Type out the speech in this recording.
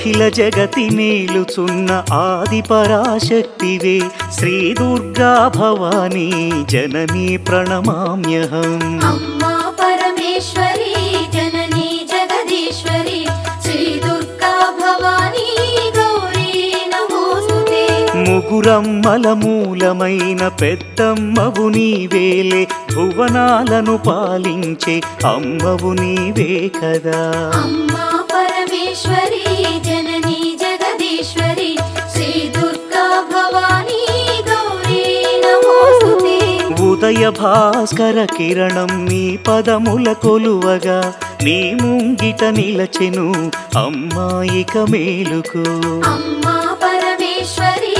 అఖిల జగతి నేలుచున్న ఆది పరాశక్తివే శ్రీ దుర్గా భవానీ జననీ ప్రణమామ్యహం. అమ్మా పరమేశ్వరి జననీ జగదీశ్వరి శ్రీ దుర్గా భవానీ గౌరీ నమోస్తుతే. ముగురమ్మల మూలమైన పెద్దమ్మవు నీవేలే భువనాలను పాలించే అమ్మవు నీవే కదా. అమ్మా పరమేశ్వరి జననీ జగదీశ్వరి శ్రీ దుర్గా భవానీ గౌరీ నమోస్తుతే. ఉదయ భాస్కర కిరణం నీ పదముల కొలువగా నీ ముంగిట నిలచెను అమ్మాయిక మేలుకు. అమ్మా పరమేశ్వరి